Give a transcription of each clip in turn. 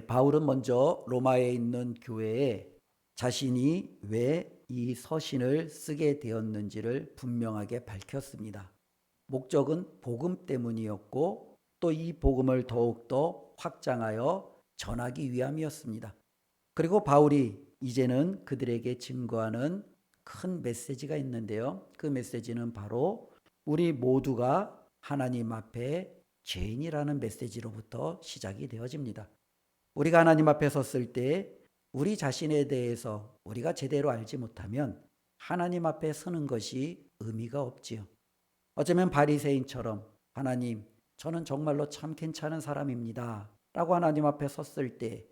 바울은 먼저 로마에 있는 교회에 자신이 왜 이 서신을 쓰게 되었는지를 분명하게 밝혔습니다. 목적은 복음 때문이었고 또 이 복음을 더욱더 확장하여 전하기 위함이었습니다. 그리고 바울이 이제는 그들에게 증거하는 큰 메시지가 있는데요. 그 메시지는 바로 우리 모두가 하나님 앞에 죄인이라는 메시지로부터 시작이 되어집니다. 우리가 하나님 앞에 섰을 때 우리 자신에 대해서 우리가 제대로 알지 못하면 하나님 앞에 서는 것이 의미가 없지요. 어쩌면 바리새인처럼 하나님, 저는 정말로 참 괜찮은 사람입니다 라고 하나님 앞에 섰을 때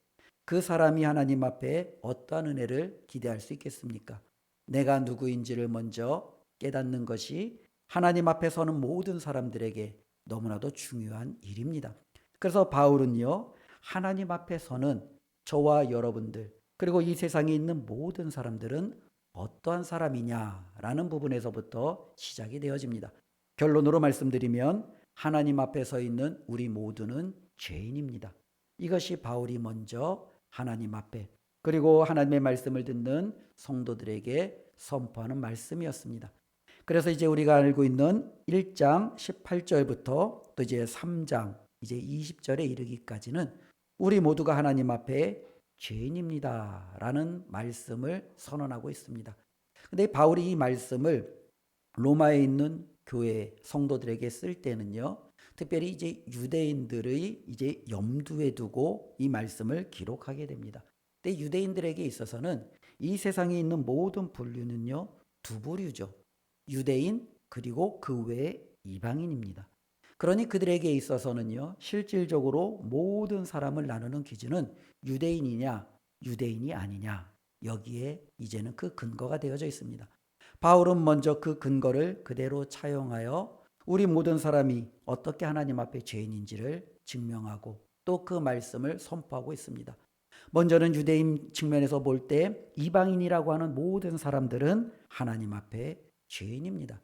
그 사람이 하나님 앞에 어떠한 은혜를 기대할 수 있겠습니까? 내가 누구인지를 먼저 깨닫는 것이 하나님 앞에 서는 모든 사람들에게 너무나도 중요한 일입니다. 그래서 바울은요, 하나님 앞에 서는 저와 여러분들, 그리고 이 세상에 있는 모든 사람들은 어떠한 사람이냐라는 부분에서부터 시작이 되어집니다. 결론으로 말씀드리면 하나님 앞에 서 있는 우리 모두는 죄인입니다. 이것이 바울이 먼저 하나님 앞에 그리고 하나님의 말씀을 듣는 성도들에게 선포하는 말씀이었습니다. 그래서 이제 우리가 알고 있는 1장 18절부터 또 이제 3장 이제 20절에 이르기까지는 우리 모두가 하나님 앞에 죄인입니다 라는 말씀을 선언하고 있습니다. 근데 바울이 이 말씀을 로마에 있는 교회 성도들에게 쓸 때는요, 특별히 이제 유대인들의 이제 염두에 두고 이 말씀을 기록하게 됩니다. 근데 유대인들에게 있어서는 이 세상에 있는 모든 분류는요, 두 부류죠. 유대인 그리고 그 외에 이방인입니다. 그러니 그들에게 있어서는요, 실질적으로 모든 사람을 나누는 기준은 유대인이냐, 유대인이 아니냐, 여기에 이제는 그 근거가 되어져 있습니다. 바울은 먼저 그 근거를 그대로 차용하여 우리 모든 사람이 어떻게 하나님 앞에 죄인인지를 증명하고 또 그 말씀을 선포하고 있습니다. 먼저는 유대인 측면에서 볼 때 이방인이라고 하는 모든 사람들은 하나님 앞에 죄인입니다.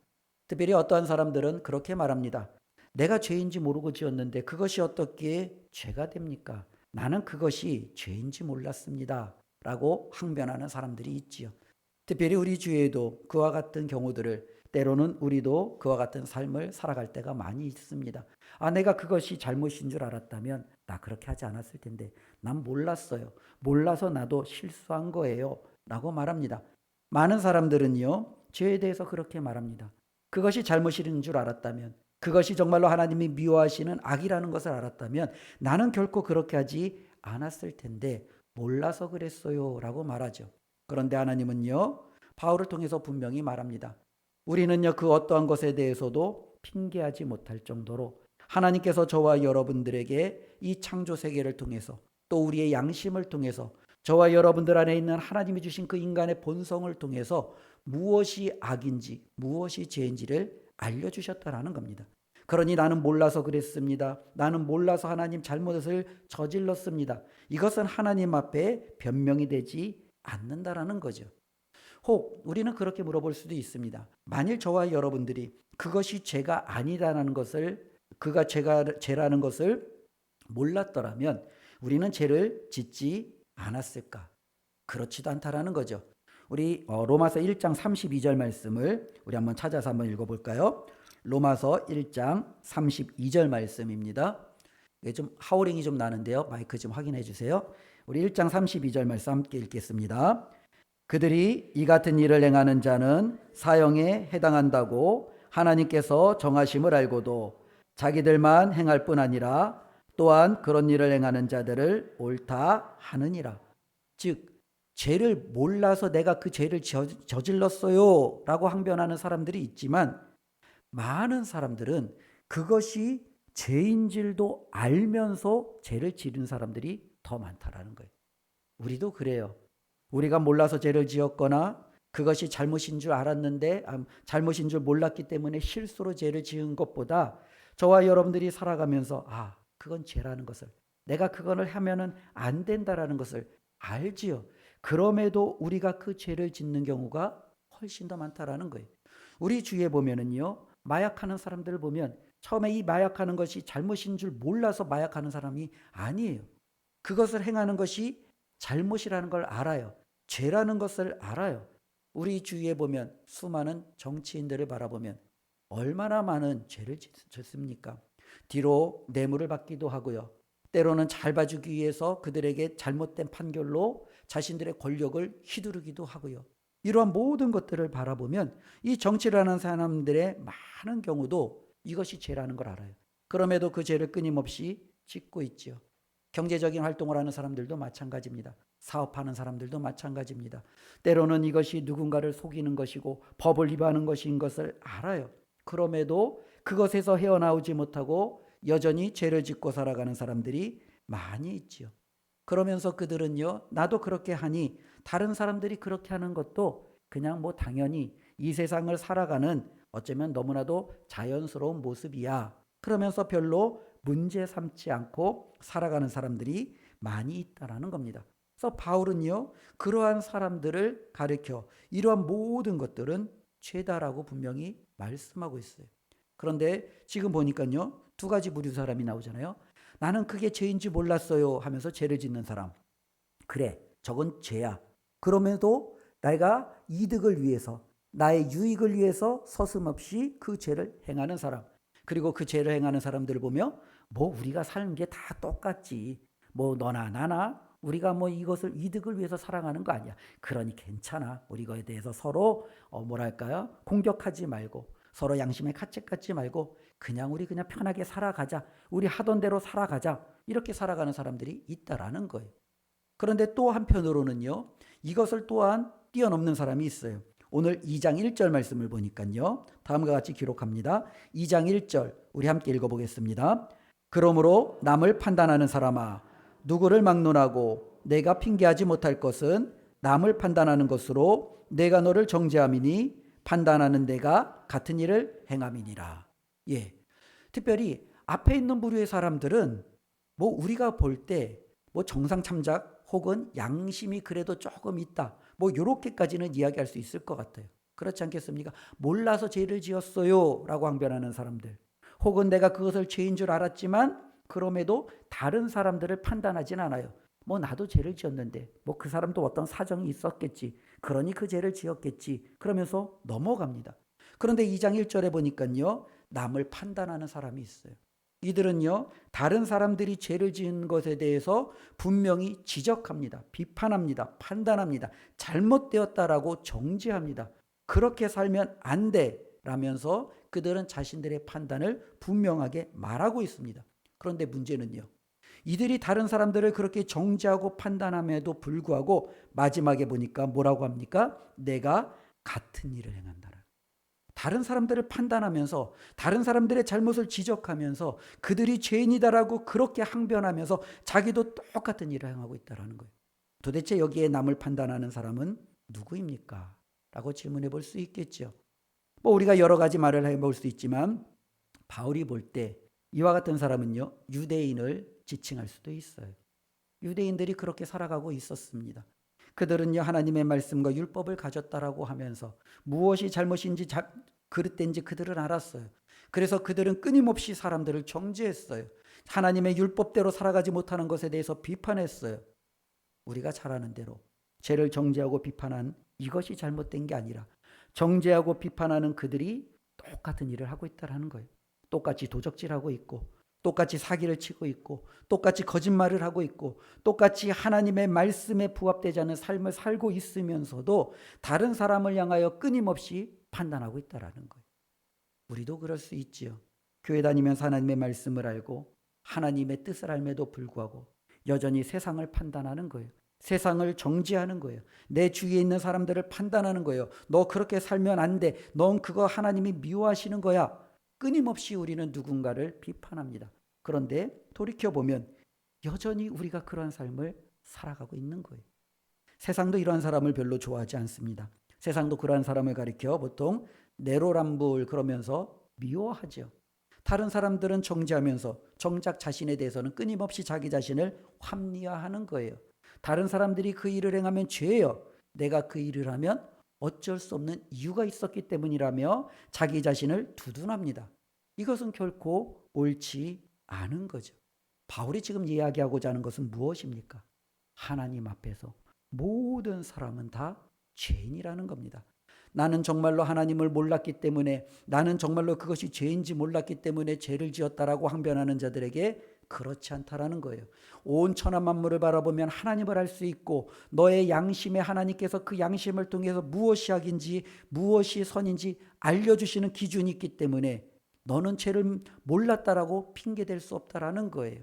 특별히 어떠한 사람들은 그렇게 말합니다. 내가 죄인지 모르고 지었는데 그것이 어떻게 죄가 됩니까? 나는 그것이 죄인지 몰랐습니다. 라고 항변하는 사람들이 있지요. 특별히 우리 주위에도 그와 같은 경우들을 때로는 우리도 그와 같은 삶을 살아갈 때가 많이 있습니다. 내가 그것이 잘못인 줄 알았다면 나 그렇게 하지 않았을 텐데 난 몰랐어요. 몰라서 나도 실수한 거예요. 라고 말합니다. 많은 사람들은요, 죄에 대해서 그렇게 말합니다. 그것이 잘못인 줄 알았다면, 그것이 정말로 하나님이 미워하시는 악이라는 것을 알았다면 나는 결코 그렇게 하지 않았을 텐데 몰라서 그랬어요. 라고 말하죠. 그런데 하나님은요, 바울을 통해서 분명히 말합니다. 우리는요, 그 어떠한 것에 대해서도 핑계하지 못할 정도로 하나님께서 저와 여러분들에게 이 창조 세계를 통해서 또 우리의 양심을 통해서 저와 여러분들 안에 있는 하나님이 주신 그 인간의 본성을 통해서 무엇이 악인지 무엇이 죄인지를 알려주셨다라는 겁니다. 그러니 나는 몰라서 그랬습니다. 나는 몰라서 하나님 잘못을 저질렀습니다. 이것은 하나님 앞에 변명이 되지 않는다라는 거죠. 혹 우리는 그렇게 물어볼 수도 있습니다. 만일 저와 여러분들이 그것이 죄가 아니라는 것을 그가 죄라는 것을 몰랐더라면 우리는 죄를 짓지 않았을까? 그렇지도 않다라는 거죠. 우리 로마서 1장 32절 말씀을 우리 한번 찾아서 한번 읽어볼까요? 로마서 1장 32절 말씀입니다. 이게 좀 하우링이 좀 나는데요. 마이크 좀 확인해 주세요. 우리 1장 32절 말씀 함께 읽겠습니다. 그들이 이 같은 일을 행하는 자는 사형에 해당한다고 하나님께서 정하심을 알고도 자기들만 행할 뿐 아니라 또한 그런 일을 행하는 자들을 옳다 하느니라. 즉 죄를 몰라서 내가 그 죄를 저질렀어요 라고 항변하는 사람들이 있지만 많은 사람들은 그것이 죄인 줄도 알면서 죄를 지른 사람들이 더 많다라는 거예요. 우리도 그래요. 우리가 몰라서 죄를 지었거나 그것이 잘못인 줄 알았는데 잘못인 줄 몰랐기 때문에 실수로 죄를 지은 것보다 저와 여러분들이 살아가면서 그건 죄라는 것을 내가 그거를 하면은 안 된다라는 것을 알지요. 그럼에도 우리가 그 죄를 짓는 경우가 훨씬 더 많다라는 거예요. 우리 주위에 보면은요, 마약하는 사람들을 보면 처음에 이 마약하는 것이 잘못인 줄 몰라서 마약하는 사람이 아니에요. 그것을 행하는 것이 잘못이라는 걸 알아요. 죄라는 것을 알아요. 우리 주위에 보면 수많은 정치인들을 바라보면 얼마나 많은 죄를 짓습니까? 뒤로 뇌물을 받기도 하고요. 때로는 잘 봐주기 위해서 그들에게 잘못된 판결로 자신들의 권력을 휘두르기도 하고요. 이러한 모든 것들을 바라보면 이 정치를 하는 사람들의 많은 경우도 이것이 죄라는 걸 알아요. 그럼에도 그 죄를 끊임없이 짓고 있지요. 경제적인 활동을 하는 사람들도 마찬가지입니다. 사업하는 사람들도 마찬가지입니다. 때로는 이것이 누군가를 속이는 것이고 법을 위반하는 것인 것을 알아요. 그럼에도 그것에서 헤어나오지 못하고 여전히 죄를 짓고 살아가는 사람들이 많이 있지요. 그러면서 그들은요, 나도 그렇게 하니 다른 사람들이 그렇게 하는 것도 그냥 뭐 당연히 이 세상을 살아가는 어쩌면 너무나도 자연스러운 모습이야. 그러면서 별로 문제 삼지 않고 살아가는 사람들이 많이 있다라는 겁니다. 그래서 바울은요, 그러한 사람들을 가리켜 이러한 모든 것들은 죄다라고 분명히 말씀하고 있어요. 그런데 지금 보니까요, 두 가지 부류 사람이 나오잖아요. 나는 그게 죄인지 몰랐어요 하면서 죄를 짓는 사람. 그래, 저건 죄야. 그럼에도 내가 이득을 위해서, 나의 유익을 위해서 서슴없이 그 죄를 행하는 사람. 그리고 그 죄를 행하는 사람들을 보며 뭐 우리가 사는 게 다 똑같지. 뭐 너나 나나 우리가 뭐 이것을 이득을 위해서 살아가는 거 아니야. 그러니 괜찮아. 우리 이거에 대해서 서로 뭐랄까요? 공격하지 말고 서로 양심에 가책 갖지 말고 그냥 우리 그냥 편하게 살아가자. 우리 하던 대로 살아가자. 이렇게 살아가는 사람들이 있다라는 거예요. 그런데 또 한편으로는요. 이것을 또한 뛰어넘는 사람이 있어요. 오늘 2장 1절 말씀을 보니까요. 다음과 같이 기록합니다. 2장 1절 우리 함께 읽어보겠습니다. 그러므로 남을 판단하는 사람아 누구를 막론하고 내가 핑계하지 못할 것은 남을 판단하는 것으로 내가 너를 정죄함이니 판단하는 내가 같은 일을 행함이니라. 예. 특별히 앞에 있는 부류의 사람들은 뭐 우리가 볼 때 뭐 정상 참작 혹은 양심이 그래도 조금 있다. 뭐 요렇게까지는 이야기할 수 있을 것 같아요. 그렇지 않겠습니까? 몰라서 죄를 지었어요 라고 항변하는 사람들. 혹은 내가 그것을 죄인 줄 알았지만 그럼에도 다른 사람들을 판단하진 않아요. 뭐 나도 죄를 지었는데 뭐 그 사람도 어떤 사정이 있었겠지. 그러니 그 죄를 지었겠지. 그러면서 넘어갑니다. 그런데 2장 1절에 보니까요. 남을 판단하는 사람이 있어요. 이들은요. 다른 사람들이 죄를 지은 것에 대해서 분명히 지적합니다. 비판합니다. 판단합니다. 잘못되었다라고 정죄합니다. 그렇게 살면 안 돼 라면서 그들은 자신들의 판단을 분명하게 말하고 있습니다. 그런데 문제는요. 이들이 다른 사람들을 그렇게 정죄하고 판단함에도 불구하고 마지막에 보니까 뭐라고 합니까? 내가 같은 일을 행한다라. 다른 사람들을 판단하면서 다른 사람들의 잘못을 지적하면서 그들이 죄인이다라고 그렇게 항변하면서 자기도 똑같은 일을 행하고 있다는 거예요. 도대체 여기에 남을 판단하는 사람은 누구입니까? 라고 질문해 볼 수 있겠죠. 뭐 우리가 여러 가지 말을 해볼 수 있지만 바울이 볼 때 이와 같은 사람은요. 유대인을 지칭할 수도 있어요. 유대인들이 그렇게 살아가고 있었습니다. 그들은요. 하나님의 말씀과 율법을 가졌다라고 하면서 무엇이 잘못인지 그릇된지 그들은 알았어요. 그래서 그들은 끊임없이 사람들을 정죄했어요. 하나님의 율법대로 살아가지 못하는 것에 대해서 비판했어요. 우리가 잘 아는 대로 죄를 정죄하고 비판한 이것이 잘못된 게 아니라 정죄하고 비판하는 그들이 똑같은 일을 하고 있다는 거예요. 똑같이 도적질하고 있고 똑같이 사기를 치고 있고 똑같이 거짓말을 하고 있고 똑같이 하나님의 말씀에 부합되지 않은 삶을 살고 있으면서도 다른 사람을 향하여 끊임없이 판단하고 있다는 거예요. 우리도 그럴 수 있지요. 교회 다니면서 하나님의 말씀을 알고 하나님의 뜻을 알매도 불구하고 여전히 세상을 판단하는 거예요. 세상을 정죄하는 거예요. 내 주위에 있는 사람들을 판단하는 거예요. 너 그렇게 살면 안 돼. 넌 그거 하나님이 미워하시는 거야. 끊임없이 우리는 누군가를 비판합니다. 그런데 돌이켜보면 여전히 우리가 그러한 삶을 살아가고 있는 거예요. 세상도 이러한 사람을 별로 좋아하지 않습니다. 세상도 그러한 사람을 가리켜 보통 내로남불 그러면서 미워하죠. 다른 사람들은 정죄하면서 정작 자신에 대해서는 끊임없이 자기 자신을 합리화하는 거예요. 다른 사람들이 그 일을 행하면 죄예요. 내가 그 일을 하면 어쩔 수 없는 이유가 있었기 때문이라며 자기 자신을 두둔합니다. 이것은 결코 옳지 않은 거죠. 바울이 지금 이야기하고자 하는 것은 무엇입니까? 하나님 앞에서 모든 사람은 다 죄인이라는 겁니다. 나는 정말로 하나님을 몰랐기 때문에, 나는 정말로 그것이 죄인지 몰랐기 때문에 죄를 지었다라고 항변하는 자들에게 그렇지 않다라는 거예요. 온 천하 만물을 바라보면 하나님을 알 수 있고, 너의 양심에 하나님께서 그 양심을 통해서 무엇이 악인지 무엇이 선인지 알려주시는 기준이 있기 때문에 너는 죄를 몰랐다라고 핑계댈 수 없다라는 거예요.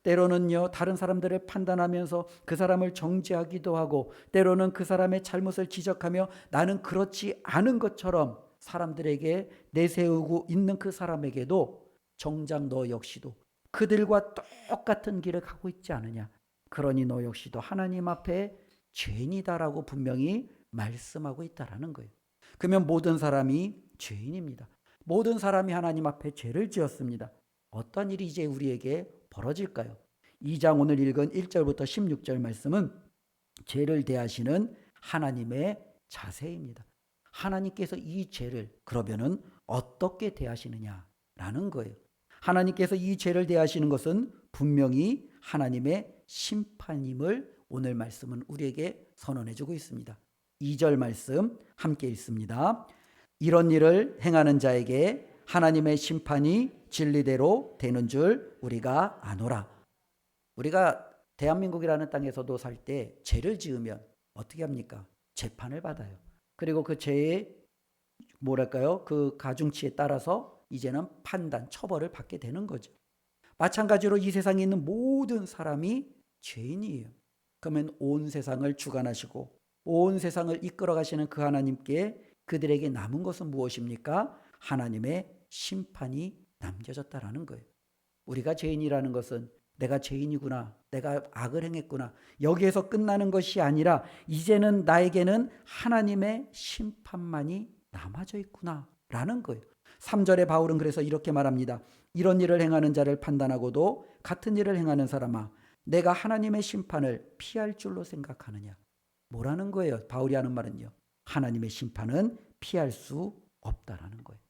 때로는요, 다른 사람들을 판단하면서 그 사람을 정죄하기도 하고, 때로는 그 사람의 잘못을 지적하며 나는 그렇지 않은 것처럼 사람들에게 내세우고 있는 그 사람에게도 정작 너 역시도 그들과 똑같은 길을 가고 있지 않느냐. 그러니 너 역시도 하나님 앞에 죄인이다라고 분명히 말씀하고 있다라는 거예요. 그러면 모든 사람이 죄인입니다. 모든 사람이 하나님 앞에 죄를 지었습니다. 어떤 일이 이제 우리에게 벌어질까요? 2장 오늘 읽은 1절부터 16절 말씀은 죄를 대하시는 하나님의 자세입니다. 하나님께서 이 죄를 그러면은 어떻게 대하시느냐라는 거예요. 하나님께서 이 죄를 대하시는 것은 분명히 하나님의 심판임을 오늘 말씀은 우리에게 선언해 주고 있습니다. 2절 말씀 함께 읽습니다. 이런 일을 행하는 자에게 하나님의 심판이 진리대로 되는 줄 우리가 아노라. 우리가 대한민국이라는 땅에서도 살 때 죄를 지으면 어떻게 합니까? 재판을 받아요. 그리고 그 죄의 그 가중치에 따라서 이제는 판단, 처벌을 받게 되는 거죠. 마찬가지로 이 세상에 있는 모든 사람이 죄인이에요. 그러면 온 세상을 주관하시고 온 세상을 이끌어 가시는 그 하나님께 그들에게 남은 것은 무엇입니까? 하나님의 심판이 남겨졌다라는 거예요. 우리가 죄인이라는 것은 내가 죄인이구나, 내가 악을 행했구나, 여기에서 끝나는 것이 아니라 이제는 나에게는 하나님의 심판만이 남아져 있구나 라는 거예요. 3절에 바울은 그래서 이렇게 말합니다. 이런 일을 행하는 자를 판단하고도 같은 일을 행하는 사람아, 내가 하나님의 심판을 피할 줄로 생각하느냐. 뭐라는 거예요? 바울이 하는 말은요, 하나님의 심판은 피할 수 없다라는 거예요.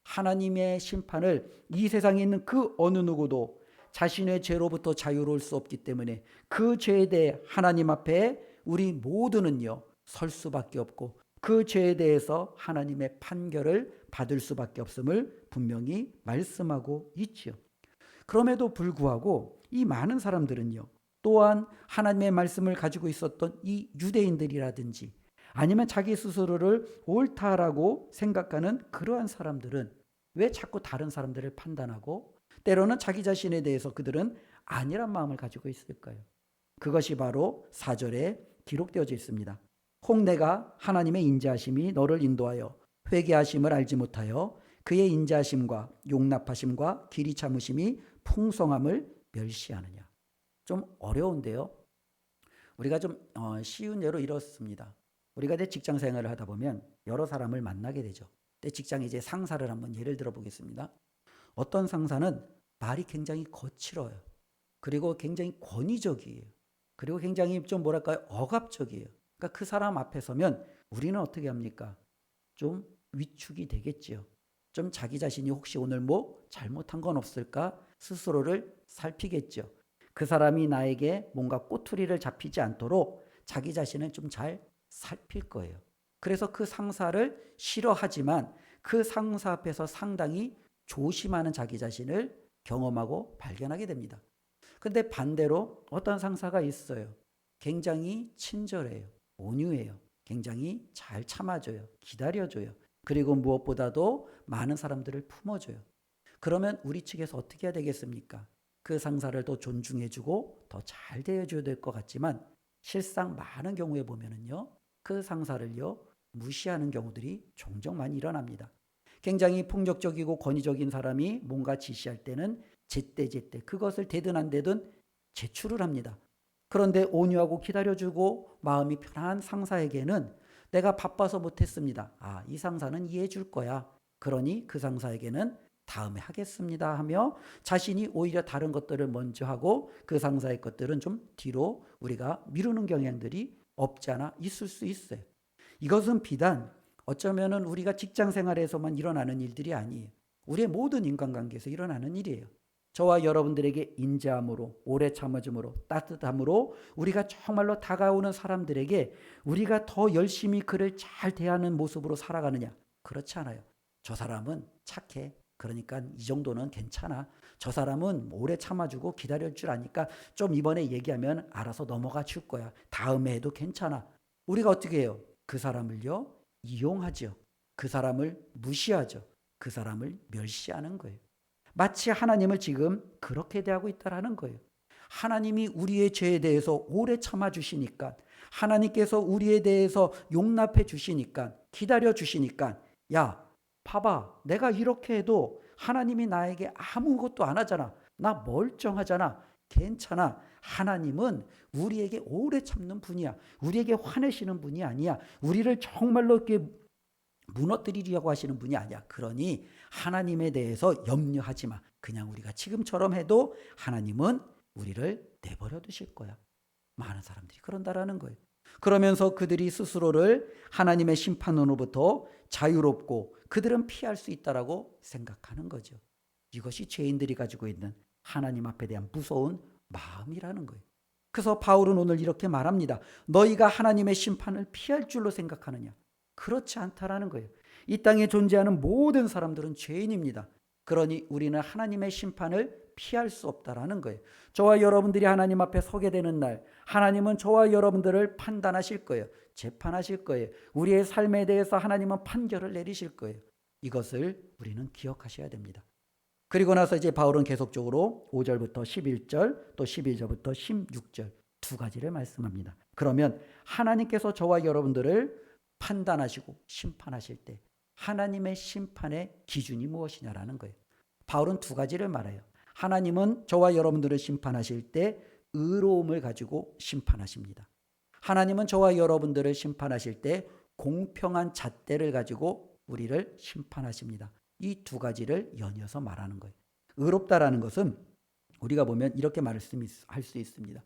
하나님의 심판을 이 세상에 있는 그 어느 누구도 자신의 죄로부터 자유로울 수 없기 때문에 그 죄에 대해 하나님 앞에 우리 모두는요 설 수밖에 없고, 그 죄에 대해서 하나님의 판결을 받을 수밖에 없음을 분명히 말씀하고 있지요. 그럼에도 불구하고 이 많은 사람들은요, 또한 하나님의 말씀을 가지고 있었던 이 유대인들이라든지 아니면 자기 스스로를 옳다라고 생각하는 그러한 사람들은 왜 자꾸 다른 사람들을 판단하고 때로는 자기 자신에 대해서 그들은 아니란 마음을 가지고 있을까요? 그것이 바로 4절에 기록되어져 있습니다. 혹 내가 하나님의 인자하심이 너를 인도하여 회개하심을 알지 못하여 그의 인자하심과 용납하심과 길이 참으심이 풍성함을 멸시하느냐. 좀 어려운데요. 우리가 좀 쉬운 예로 이렇습니다. 우리가 내 직장 생활을 하다 보면 여러 사람을 만나게 되죠. 내 직장에 이제 상사를 한번 예를 들어 보겠습니다. 어떤 상사는 말이 굉장히 거칠어요. 그리고 굉장히 권위적이에요. 그리고 굉장히 좀 억압적이에요. 그러니까 그 사람 앞에 서면 우리는 어떻게 합니까? 좀 위축이 되겠지요. 좀 자기 자신이 혹시 오늘 뭐 잘못한 건 없을까 스스로를 살피겠죠. 그 사람이 나에게 뭔가 꼬투리를 잡히지 않도록 자기 자신을 좀 잘 살필 거예요. 그래서 그 상사를 싫어하지만 그 상사 앞에서 상당히 조심하는 자기 자신을 경험하고 발견하게 됩니다. 근데 반대로 어떤 상사가 있어요. 굉장히 친절해요. 온유해요. 굉장히 잘 참아줘요. 기다려줘요. 그리고 무엇보다도 많은 사람들을 품어줘요. 그러면 우리 측에서 어떻게 해야 되겠습니까? 그 상사를 더 존중해주고 더 잘 대해줘야 될 것 같지만 실상 많은 경우에 보면은요, 그 상사를요 무시하는 경우들이 종종 많이 일어납니다. 굉장히 폭력적이고 권위적인 사람이 뭔가 지시할 때는 제때 그것을 되든 안 되든 제출을 합니다. 그런데 온유하고 기다려주고 마음이 편한 상사에게는 내가 바빠서 못했습니다. 이 상사는 이해해 줄 거야. 그러니 그 상사에게는 다음에 하겠습니다 하며 자신이 오히려 다른 것들을 먼저 하고 그 상사의 것들은 좀 뒤로 우리가 미루는 경향들이 없지 않아 있을 수 있어요. 이것은 비단 어쩌면은 우리가 직장 생활에서만 일어나는 일들이 아니에요. 우리의 모든 인간관계에서 일어나는 일이에요. 저와 여러분들에게 인자함으로, 오래 참아줌으로, 따뜻함으로 우리가 정말로 다가오는 사람들에게 우리가 더 열심히 그를 잘 대하는 모습으로 살아가느냐? 그렇지 않아요. 저 사람은 착해. 그러니까 이 정도는 괜찮아. 저 사람은 오래 참아주고 기다릴 줄 아니까 좀 이번에 얘기하면 알아서 넘어가 줄 거야. 다음에 해도 괜찮아. 우리가 어떻게 해요? 그 사람을요, 이용하죠. 그 사람을 무시하죠. 그 사람을 멸시하는 거예요. 마치 하나님을 지금 그렇게 대하고 있다라는 거예요. 하나님이 우리의 죄에 대해서 오래 참아 주시니까, 하나님께서 우리에 대해서 용납해 주시니까, 기다려 주시니까, 야, 봐봐, 내가 이렇게 해도 하나님이 나에게 아무것도 안 하잖아. 나 멀쩡하잖아. 괜찮아. 하나님은 우리에게 오래 참는 분이야. 우리에게 화내시는 분이 아니야. 우리를 정말로 이렇게 무너뜨리려고 하시는 분이 아니야. 그러니 하나님에 대해서 염려하지 마. 그냥 우리가 지금처럼 해도 하나님은 우리를 내버려 두실 거야. 많은 사람들이 그런다라는 거예요. 그러면서 그들이 스스로를 하나님의 심판으로부터 자유롭고 그들은 피할 수 있다라고 생각하는 거죠. 이것이 죄인들이 가지고 있는 하나님 앞에 대한 무서운 마음이라는 거예요. 그래서 바울은 오늘 이렇게 말합니다. 너희가 하나님의 심판을 피할 줄로 생각하느냐? 그렇지 않다라는 거예요. 이 땅에 존재하는 모든 사람들은 죄인입니다. 그러니 우리는 하나님의 심판을 피할 수 없다라는 거예요. 저와 여러분들이 하나님 앞에 서게 되는 날, 하나님은 저와 여러분들을 판단하실 거예요. 재판하실 거예요. 우리의 삶에 대해서 하나님은 판결을 내리실 거예요. 이것을 우리는 기억하셔야 됩니다. 그리고 나서 이제 바울은 계속적으로 5절부터 11절 또 12절부터 16절 두 가지를 말씀합니다. 그러면 하나님께서 저와 여러분들을 판단하시고 심판하실 때 하나님의 심판의 기준이 무엇이냐라는 거예요. 바울은 두 가지를 말해요. 하나님은 저와 여러분들을 심판하실 때 의로움을 가지고 심판하십니다. 하나님은 저와 여러분들을 심판하실 때 공평한 잣대를 가지고 우리를 심판하십니다. 이 두 가지를 연이어서 말하는 거예요. 의롭다라는 것은 우리가 보면 이렇게 할 수 있습니다.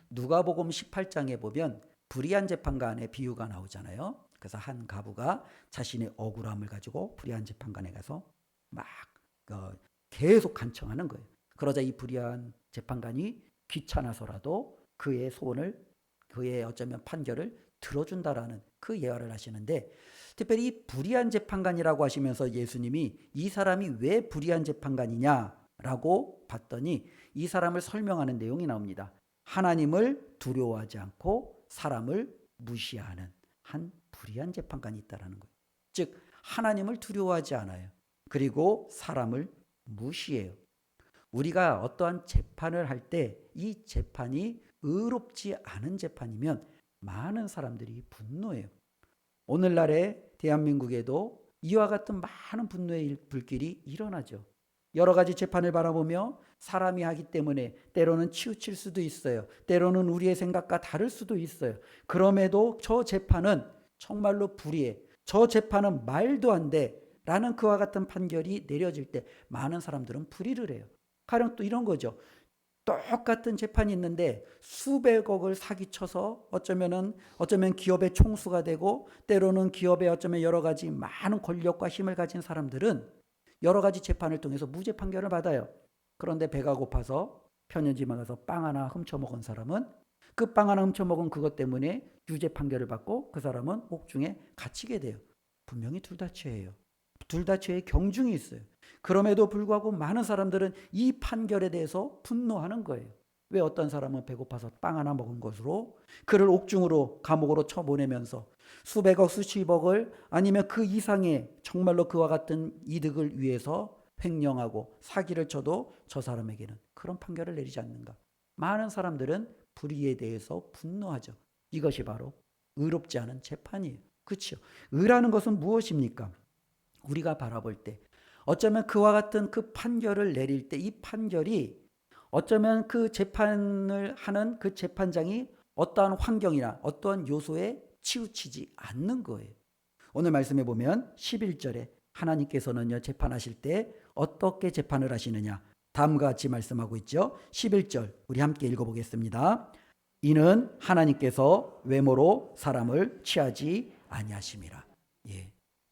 누가복음 18장에 보면 불의한 재판관의 비유가 나오잖아요. 그래서 한 가부가 자신의 억울함을 가지고 불의한 재판관에 가서 막 계속 간청하는 거예요. 그러자 이 불의한 재판관이 귀찮아서라도 그의 소원을, 그의 어쩌면 판결을 들어준다라는 그 예화를 하시는데, 특별히 이 불의한 재판관이라고 하시면서 예수님이 이 사람이 왜 불의한 재판관이냐라고 봤더니 이 사람을 설명하는 내용이 나옵니다. 하나님을 두려워하지 않고 사람을 무시하는 한 불의한 재판관이 있다라는 거예요. 즉 하나님을 두려워하지 않아요. 그리고 사람을 무시해요. 우리가 어떠한 재판을 할 때 이 재판이 의롭지 않은 재판이면 많은 사람들이 분노해요. 오늘날의 대한민국에도 이와 같은 많은 분노의 불길이 일어나죠. 여러 가지 재판을 바라보며 사람이 하기 때문에 때로는 치우칠 수도 있어요. 때로는 우리의 생각과 다를 수도 있어요. 그럼에도 저 재판은 정말로 불의해. 저 재판은 말도 안 돼. 라는 그와 같은 판결이 내려질 때 많은 사람들은 불의를 해요. 가령 또 이런 거죠. 똑같은 재판이 있는데 수백억을 사기쳐서 어쩌면 기업의 총수가 되고 때로는 기업에 어쩌면 여러 가지 많은 권력과 힘을 가진 사람들은 여러 가지 재판을 통해서 무죄 판결을 받아요. 그런데 배가 고파서 편의점에 가서 빵 하나 훔쳐먹은 사람은 그 빵 하나 훔쳐먹은 그것 때문에 유죄 판결을 받고 그 사람은 옥중에 갇히게 돼요. 분명히 둘 다 죄예요. 둘 다 죄의 경중이 있어요. 그럼에도 불구하고 많은 사람들은 이 판결에 대해서 분노하는 거예요. 왜 어떤 사람은 배고파서 빵 하나 먹은 것으로 그를 옥중으로 감옥으로 쳐보내면서 수백억 수십억을 아니면 그 이상의 정말로 그와 같은 이득을 위해서 횡령하고 사기를 쳐도 저 사람에게는 그런 판결을 내리지 않는가. 많은 사람들은 불의에 대해서 분노하죠. 이것이 바로 의롭지 않은 재판이에요. 그렇죠? 의라는 것은 무엇입니까? 우리가 바라볼 때 어쩌면 그와 같은 그 판결을 내릴 때 이 판결이 어쩌면 그 재판을 하는 그 재판장이 어떠한 환경이나 어떠한 요소에 치우치지 않는 거예요. 오늘 말씀해 보면 11절에 하나님께서는요 재판하실 때 어떻게 재판을 하시느냐 다음과 같이 말씀하고 있죠. 11절 우리 함께 읽어보겠습니다. 이는 하나님께서 외모로 사람을 취하지 아니하심이라. 예.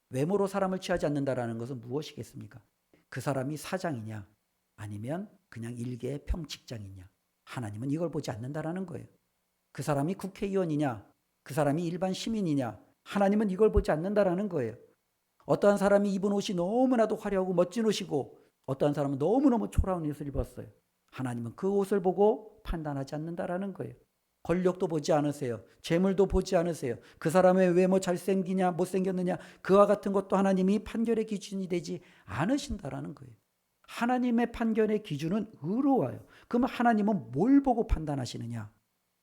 외모로 사람을 취하지 않는다라는 것은 무엇이겠습니까? 그 사람이 사장이냐 아니면 그냥 일개 평직장이냐. 하나님은 이걸 보지 않는다라는 거예요. 그 사람이 국회의원이냐, 그 사람이 일반 시민이냐, 하나님은 이걸 보지 않는다라는 거예요. 어떠한 사람이 입은 옷이 너무나도 화려하고 멋진 옷이고 어떠한 사람은 너무너무 초라한 옷을 입었어요. 하나님은 그 옷을 보고 판단하지 않는다라는 거예요. 권력도 보지 않으세요. 재물도 보지 않으세요. 그 사람의 외모 잘생기냐 못생겼느냐 그와 같은 것도 하나님이 판결의 기준이 되지 않으신다라는 거예요. 하나님의 판결의 기준은 의로워요. 그럼 하나님은 뭘 보고 판단하시느냐?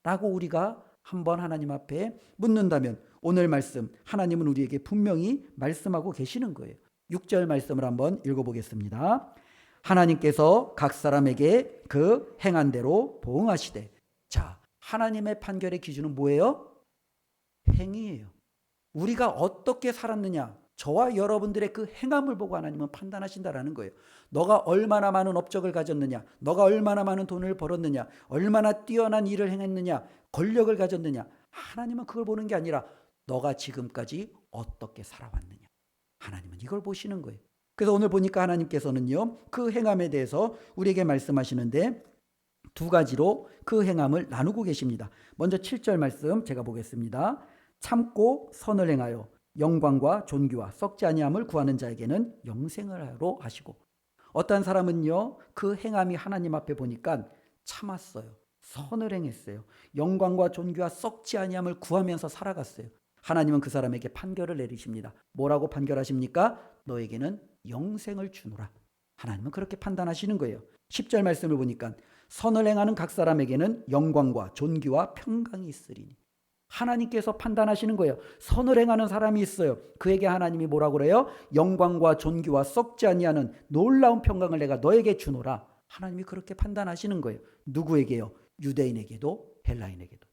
라고 우리가 한번 하나님 앞에 묻는다면 오늘 말씀 하나님은 우리에게 분명히 말씀하고 계시는 거예요. 6절 말씀을 한번 읽어보겠습니다. 하나님께서 각 사람에게 그 행한 대로 보응하시되. 자, 하나님의 판결의 기준은 뭐예요? 행위예요. 우리가 어떻게 살았느냐, 저와 여러분들의 그 행함을 보고 하나님은 판단하신다라는 거예요. 너가 얼마나 많은 업적을 가졌느냐, 너가 얼마나 많은 돈을 벌었느냐, 얼마나 뛰어난 일을 행했느냐, 권력을 가졌느냐, 하나님은 그걸 보는 게 아니라 너가 지금까지 어떻게 살아왔느냐, 하나님은 이걸 보시는 거예요. 그래서 오늘 보니까 하나님께서는요, 그 행함에 대해서 우리에게 말씀하시는데 두 가지로 그 행함을 나누고 계십니다. 먼저 7절 말씀 제가 보겠습니다. 참고 선을 행하여 영광과 존귀와 썩지 아니함을 구하는 자에게는 영생을 하러 하시고. 어떤 사람은요, 그 행함이 하나님 앞에 보니까 참았어요. 선을 행했어요. 영광과 존귀와 썩지 아니함을 구하면서 살아갔어요. 하나님은 그 사람에게 판결을 내리십니다. 뭐라고 판결하십니까? 너에게는 영생을 주노라. 하나님은 그렇게 판단하시는 거예요. 10절 말씀을 보니까 선을 행하는 각 사람에게는 영광과 존귀와 평강이 있으리니. 하나님께서 판단하시는 거예요. 선을 행하는 사람이 있어요. 그에게 하나님이 뭐라고 그래요? 영광과 존귀와 썩지 아니하는 놀라운 평강을 내가 너에게 주노라. 하나님이 그렇게 판단하시는 거예요. 누구에게요? 유대인에게도 헬라인에게도.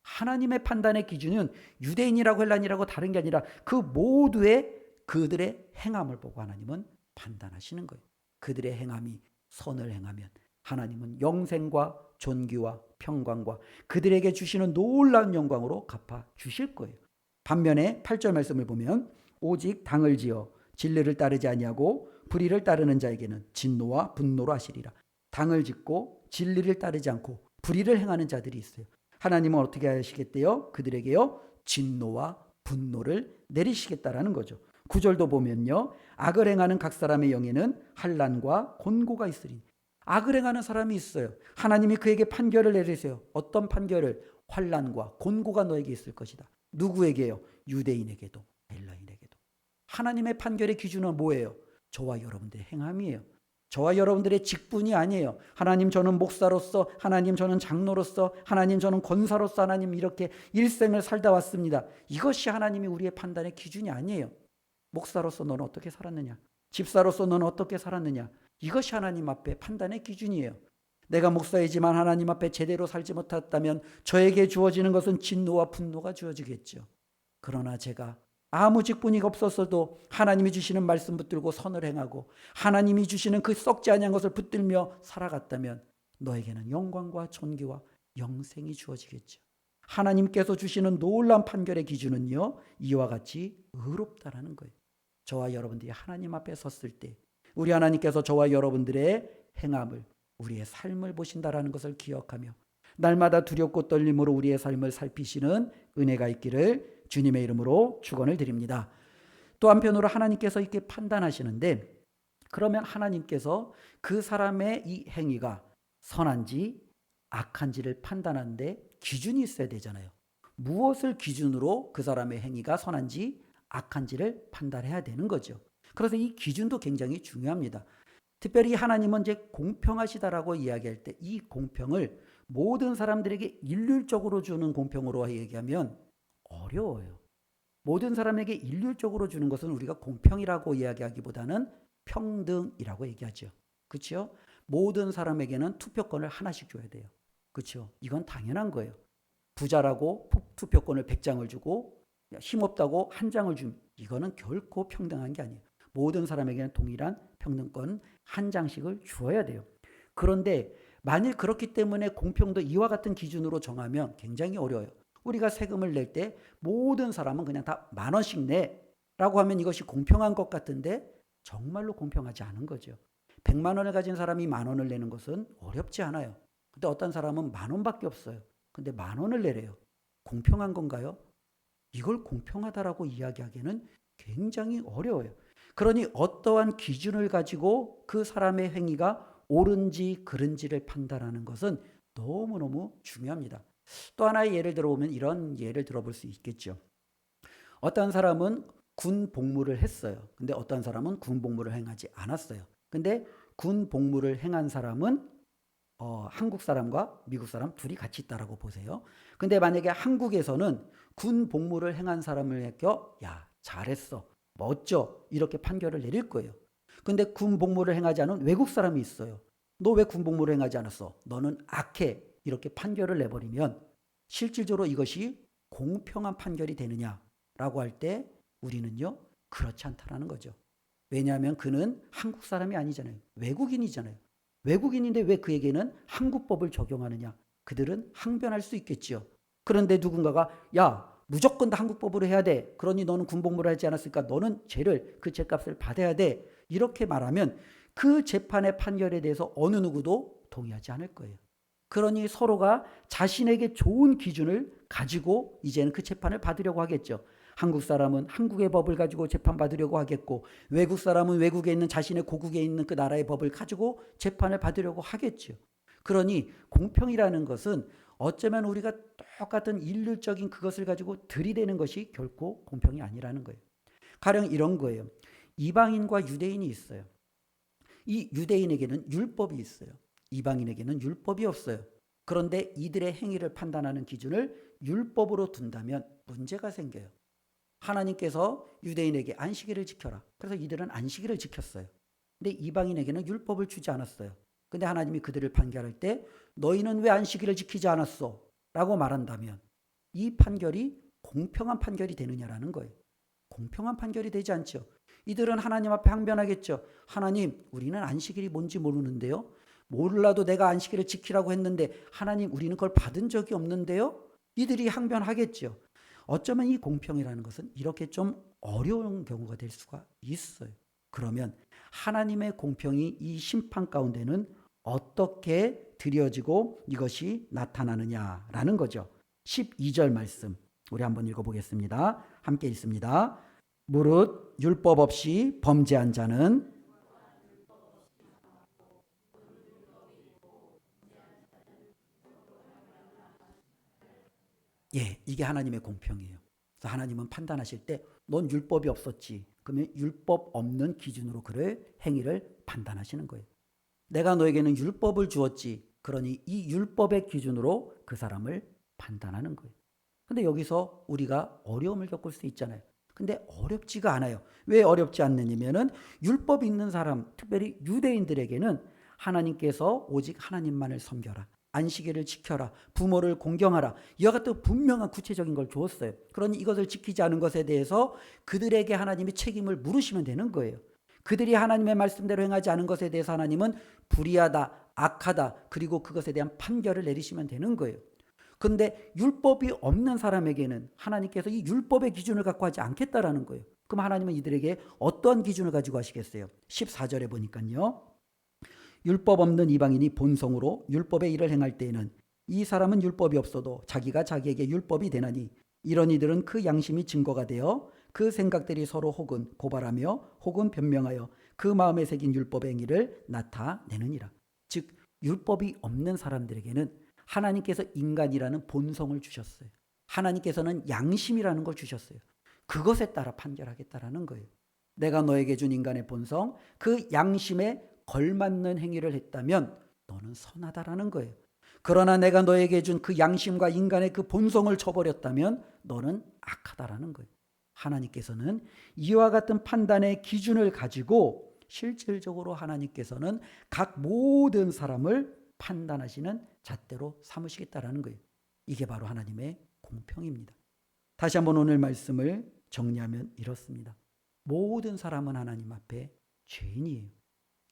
하나님의 판단의 기준은 유대인이라고 헬라인이라고 다른 게 아니라 그 모두의 그들의 행함을 보고 하나님은 판단하시는 거예요. 그들의 행함이 선을 행하면 하나님은 영생과 존귀와 평강과 그들에게 주시는 놀라운 영광으로 갚아 주실 거예요. 반면에 8절 말씀을 보면 오직 당을 지어 진리를 따르지 아니하고 불의를 따르는 자에게는 진노와 분노로 하시리라. 당을 짓고 진리를 따르지 않고 불의를 행하는 자들이 있어요. 하나님은 어떻게 하시겠대요? 그들에게요, 진노와 분노를 내리시겠다라는 거죠. 9절도 보면요, 악을 행하는 각 사람의 영에는 환난과 곤고가 있으리. 악을 행하는 사람이 있어요. 하나님이 그에게 판결을 내리세요. 어떤 판결을? 환난과 곤고가 너에게 있을 것이다. 누구에게요? 유대인에게도 헬라인에게도. 하나님의 판결의 기준은 뭐예요? 저와 여러분들의 행함이에요. 저와 여러분들의 직분이 아니에요. 하나님 저는 목사로서, 하나님 저는 장로로서, 하나님 저는 권사로서 하나님 이렇게 일생을 살다 왔습니다. 이것이 하나님이 우리의 판단의 기준이 아니에요. 목사로서 너는 어떻게 살았느냐? 집사로서 너는 어떻게 살았느냐? 이것이 하나님 앞에 판단의 기준이에요. 내가 목사이지만 하나님 앞에 제대로 살지 못했다면 저에게 주어지는 것은 진노와 분노가 주어지겠죠. 그러나 제가 아무 직분이 없었어도 하나님이 주시는 말씀 붙들고 선을 행하고 하나님이 주시는 그 썩지 아니한 것을 붙들며 살아갔다면 너에게는 영광과 존귀와 영생이 주어지겠죠. 하나님께서 주시는 놀라운 판결의 기준은요, 이와 같이 의롭다라는 거예요. 저와 여러분들이 하나님 앞에 섰을 때 우리 하나님께서 저와 여러분들의 행함을, 우리의 삶을 보신다라는 것을 기억하며 날마다 두렵고 떨림으로 우리의 삶을 살피시는 은혜가 있기를 주님의 이름으로 축원을 드립니다. 또 한편으로 하나님께서 이렇게 판단하시는데, 그러면 하나님께서 그 사람의 이 행위가 선한지 악한지를 판단하는데 기준이 있어야 되잖아요. 무엇을 기준으로 그 사람의 행위가 선한지 악한지를 판단해야 되는 거죠. 그래서 이 기준도 굉장히 중요합니다. 특별히 하나님은 이제 공평하시다라고 이야기할 때 이 공평을 모든 사람들에게 일률적으로 주는 공평으로 얘기하면 어려워요. 모든 사람에게 일률적으로 주는 것은 우리가 공평이라고 이야기하기보다는 평등이라고 얘기하죠. 그렇죠? 모든 사람에게는 투표권을 하나씩 줘야 돼요. 그렇죠? 이건 당연한 거예요. 부자라고 투표권을 100장을 주고 힘없다고 1장을 주면 이거는 결코 평등한 게 아니에요. 모든 사람에게는 동일한 평등권 1장씩을 주어야 돼요. 그런데 만일 그렇기 때문에 공평도 이와 같은 기준으로 정하면 굉장히 어려워요. 우리가 세금을 낼 때 모든 사람은 그냥 다 10,000원씩 내라고 하면 이것이 공평한 것 같은데 정말로 공평하지 않은 거죠. 100만 원을 가진 사람이 10,000원을 내는 것은 어렵지 않아요. 근데 어떤 사람은 10,000원밖에 없어요. 근데 10,000원을 내래요. 공평한 건가요? 이걸 공평하다라고 이야기하기에는 굉장히 어려워요. 그러니 어떠한 기준을 가지고 그 사람의 행위가 옳은지 그른지를 판단하는 것은 너무너무 중요합니다. 또 하나의 예를 들어보면 이런 예를 들어볼 수 있겠죠. 어떤 사람은 군 복무를 했어요. 근데 어떤 사람은 군 복무를 행하지 않았어요. 근데 군 복무를 행한 사람은 한국 사람과 미국 사람 둘이 같이 있다라고 보세요. 근데 만약에 한국에서는 군 복무를 행한 사람을 야, 잘했어, 멋져, 이렇게 판결을 내릴 거예요. 근데 군 복무를 행하지 않은 외국 사람이 있어요. 너 왜 군 복무를 행하지 않았어? 너는 악해, 이렇게 판결을 내버리면 실질적으로 이것이 공평한 판결이 되느냐라고 할 때 우리는요, 그렇지 않다라는 거죠. 왜냐하면 그는 한국 사람이 아니잖아요. 외국인이잖아요. 외국인인데 왜 그에게는 한국법을 적용하느냐? 그들은 항변할 수 있겠지요. 그런데 누군가가 야, 무조건 다 한국법으로 해야 돼. 그러니 너는 군복무를 하지 않았으니까 너는 죄를, 그 죄값을 받아야 돼. 이렇게 말하면 그 재판의 판결에 대해서 어느 누구도 동의하지 않을 거예요. 그러니 서로가 자신에게 좋은 기준을 가지고 이제는 그 재판을 받으려고 하겠죠. 한국 사람은 한국의 법을 가지고 재판받으려고 하겠고, 외국 사람은 외국에 있는 자신의 고국에 있는 그 나라의 법을 가지고 재판을 받으려고 하겠죠. 그러니 공평이라는 것은 어쩌면 우리가 똑같은 일률적인 그것을 가지고 들이대는 것이 결코 공평이 아니라는 거예요. 가령 이런 거예요. 이방인과 유대인이 있어요. 이 유대인에게는 율법이 있어요. 이방인에게는 율법이 없어요. 그런데 이들의 행위를 판단하는 기준을 율법으로 둔다면 문제가 생겨요. 하나님께서 유대인에게 안식일을 지켜라. 그래서 이들은 안식일을 지켰어요. 근데 이방인에게는 율법을 주지 않았어요. 근데 하나님이 그들을 판결할 때 너희는 왜 안식일을 지키지 않았어? 라고 말한다면 이 판결이 공평한 판결이 되느냐라는 거예요. 공평한 판결이 되지 않죠. 이들은 하나님 앞에 항변하겠죠. 하나님, 우리는 안식일이 뭔지 모르는데요. 몰라도 내가 안식일을 지키라고 했는데 하나님, 우리는 그걸 받은 적이 없는데요. 이들이 항변하겠죠. 어쩌면 이 공평이라는 것은 이렇게 좀 어려운 경우가 될 수가 있어요. 그러면 하나님의 공평이 이 심판 가운데는 어떻게 드려지고 이것이 나타나느냐라는 거죠. 12절 말씀 우리 한번 읽어보겠습니다. 함께 읽습니다. 무릇 율법 없이 범죄한 자는 이게 하나님의 공평이에요. 그래서 하나님은 판단하실 때 넌 율법이 없었지. 그러면 율법 없는 기준으로 그를 행위를 판단하시는 거예요. 내가 너에게는 율법을 주었지. 그러니 이 율법의 기준으로 그 사람을 판단하는 거예요. 근데 여기서 우리가 어려움을 겪을 수 있잖아요. 근데 어렵지가 않아요. 왜 어렵지 않느냐면은 율법 있는 사람, 특별히 유대인들에게는 하나님께서 오직 하나님만을 섬겨라, 안식일을 지켜라, 부모를 공경하라, 이와 같은 분명한 구체적인 걸 주었어요. 그러니 이것을 지키지 않은 것에 대해서 그들에게 하나님이 책임을 물으시면 되는 거예요. 그들이 하나님의 말씀대로 행하지 않은 것에 대해서 하나님은 불의하다, 악하다, 그리고 그것에 대한 판결을 내리시면 되는 거예요. 그런데 율법이 없는 사람에게는 하나님께서 이 율법의 기준을 갖고 하지 않겠다라는 거예요. 그럼 하나님은 이들에게 어떠한 기준을 가지고 하시겠어요? 14절에 보니까요. 율법 없는 이방인이 본성으로 율법의 일을 행할 때에는 이 사람은 율법이 없어도 자기가 자기에게 율법이 되나니 이런 이들은 그 양심이 증거가 되어 그 생각들이 서로 혹은 고발하며 혹은 변명하여 그 마음에 새긴 율법의 행위를 나타내느니라. 즉 율법이 없는 사람들에게는 하나님께서 인간이라는 본성을 주셨어요. 하나님께서는 양심이라는 걸 주셨어요. 그것에 따라 판결하겠다라는 거예요. 내가 너에게 준 인간의 본성, 그 양심에 걸맞는 행위를 했다면 너는 선하다라는 거예요. 그러나 내가 너에게 준 그 양심과 인간의 그 본성을 저버렸다면 너는 악하다라는 거예요. 하나님께서는 이와 같은 판단의 기준을 가지고 실질적으로 하나님께서는 각 모든 사람을 판단하시는 잣대로 삼으시겠다라는 거예요. 이게 바로 하나님의 공평입니다. 다시 한번 오늘 말씀을 정리하면 이렇습니다. 모든 사람은 하나님 앞에 죄인이에요.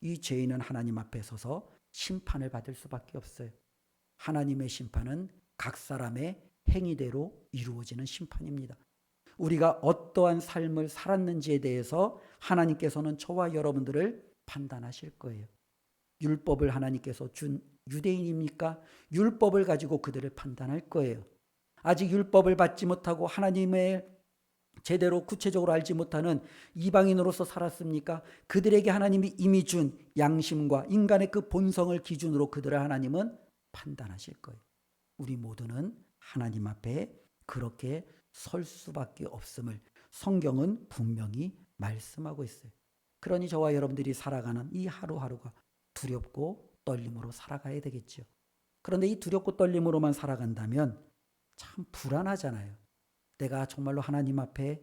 이 죄인은 하나님 앞에 서서 심판을 받을 수밖에 없어요. 하나님의 심판은 각 사람의 행위대로 이루어지는 심판입니다. 우리가 어떠한 삶을 살았는지에 대해서 하나님께서는 저와 여러분들을 판단하실 거예요. 율법을 하나님께서 준 유대인입니까? 율법을 가지고 그들을 판단할 거예요. 아직 율법을 받지 못하고 하나님의 제대로 구체적으로 알지 못하는 이방인으로서 살았습니까? 그들에게 하나님이 이미 준 양심과 인간의 그 본성을 기준으로 그들을 하나님은 판단하실 거예요. 우리 모두는 하나님 앞에 그렇게 설 수밖에 없음을 성경은 분명히 말씀하고 있어요. 그러니 저와 여러분들이 살아가는 이 하루하루가 두렵고 떨림으로 살아가야 되겠죠. 그런데 이 두렵고 떨림으로만 살아간다면 참 불안하잖아요. 내가 정말로 하나님 앞에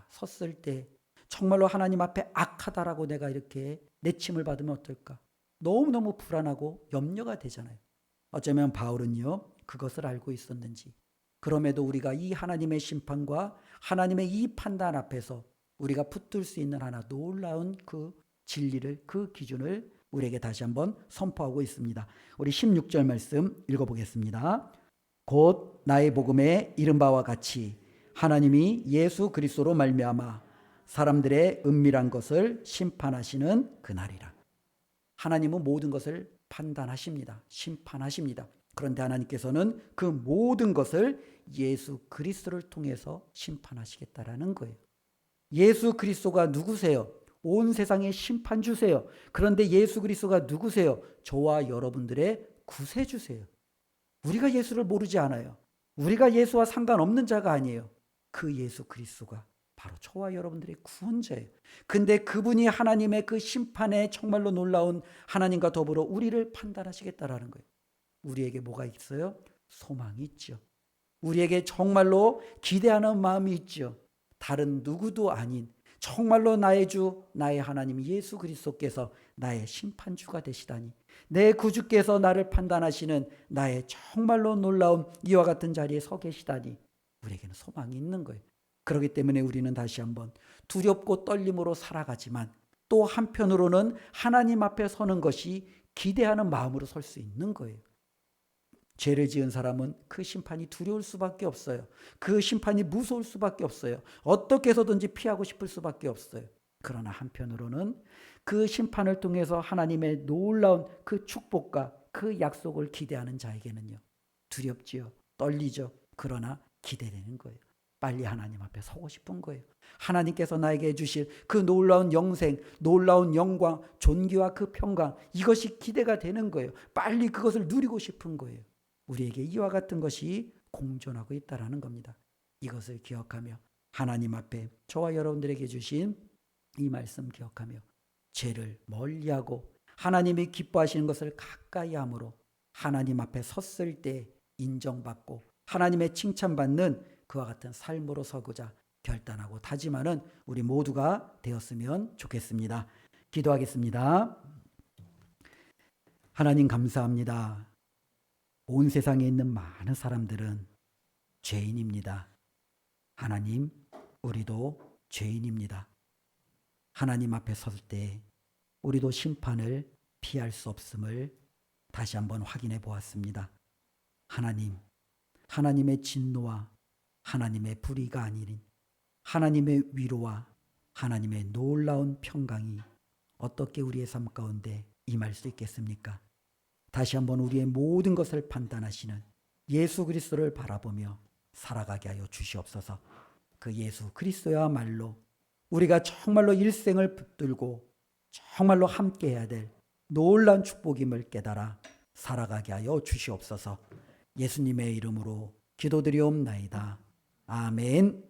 섰을 때 정말로 하나님 앞에 악하다라고 내가 이렇게 내침을 받으면 어떨까? 너무너무 불안하고 염려가 되잖아요. 어쩌면 바울은요, 그것을 알고 있었는지, 그럼에도 우리가 이 하나님의 심판과 하나님의 이 판단 앞에서 우리가 붙들 수 있는 하나 놀라운 그 진리를, 그 기준을 우리에게 다시 한번 선포하고 있습니다. 우리 16절 말씀 읽어보겠습니다. 곧 나의 복음에 이른 바와 같이 하나님이 예수 그리스도로 말미암아 사람들의 은밀한 것을 심판하시는 그날이라. 하나님은 모든 것을 판단하십니다. 심판하십니다. 그런데 하나님께서는 그 모든 것을 예수 그리스도를 통해서 심판하시겠다라는 거예요. 예수 그리스도가 누구세요? 온 세상의 심판주세요. 그런데 예수 그리스도가 누구세요? 저와 여러분들의 구세주세요. 우리가 예수를 모르지 않아요. 우리가 예수와 상관없는 자가 아니에요. 그 예수 그리스도가 바로 저와 여러분들의 구원자예요. 근데 그분이 하나님의 그 심판에 정말로 놀라운 하나님과 더불어 우리를 판단하시겠다라는 거예요. 우리에게 뭐가 있어요? 소망이 있죠. 우리에게 정말로 기대하는 마음이 있죠. 다른 누구도 아닌 정말로 나의 주, 나의 하나님 예수 그리스도께서 나의 심판주가 되시다니, 내 구주께서 나를 판단하시는 나의 정말로 놀라운 이와 같은 자리에 서 계시다니 우리에게는 소망이 있는 거예요. 그렇기 때문에 우리는 다시 한번 두렵고 떨림으로 살아가지만 또 한편으로는 하나님 앞에 서는 것이 기대하는 마음으로 설 수 있는 거예요. 죄를 지은 사람은 그 심판이 두려울 수밖에 없어요. 그 심판이 무서울 수밖에 없어요. 어떻게 해서든지 피하고 싶을 수밖에 없어요. 그러나 한편으로는 그 심판을 통해서 하나님의 놀라운 그 축복과 그 약속을 기대하는 자에게는요, 두렵지요. 떨리죠. 그러나 기대되는 거예요. 빨리 하나님 앞에 서고 싶은 거예요. 하나님께서 나에게 주실 그 놀라운 영생, 놀라운 영광, 존귀와 그 평강, 이것이 기대가 되는 거예요. 빨리 그것을 누리고 싶은 거예요. 우리에게 이와 같은 것이 공존하고 있다는 겁니다. 이것을 기억하며 하나님 앞에 저와 여러분들에게 주신 이 말씀 기억하며 죄를 멀리하고 하나님이 기뻐하시는 것을 가까이 함으로 하나님 앞에 섰을 때 인정받고 하나님의 칭찬받는 그와 같은 삶으로 서고자 결단하고 다짐하는 우리 모두가 되었으면 좋겠습니다. 기도하겠습니다. 하나님 감사합니다. 온 세상에 있는 많은 사람들은 죄인입니다. 하나님, 우리도 죄인입니다. 하나님 앞에 설 때 우리도 심판을 피할 수 없음을 다시 한번 확인해 보았습니다. 하나님, 하나님의 진노와 하나님의 불의가 아닌 하나님의 위로와 하나님의 놀라운 평강이 어떻게 우리의 삶 가운데 임할 수 있겠습니까? 다시 한번 우리의 모든 것을 판단하시는 예수 그리스도를 바라보며 살아가게 하여 주시옵소서. 그 예수 그리스도야말로 우리가 정말로 일생을 붙들고 정말로 함께해야 될 놀라운 축복임을 깨달아 살아가게 하여 주시옵소서. 예수님의 이름으로 기도드리옵나이다. 아멘.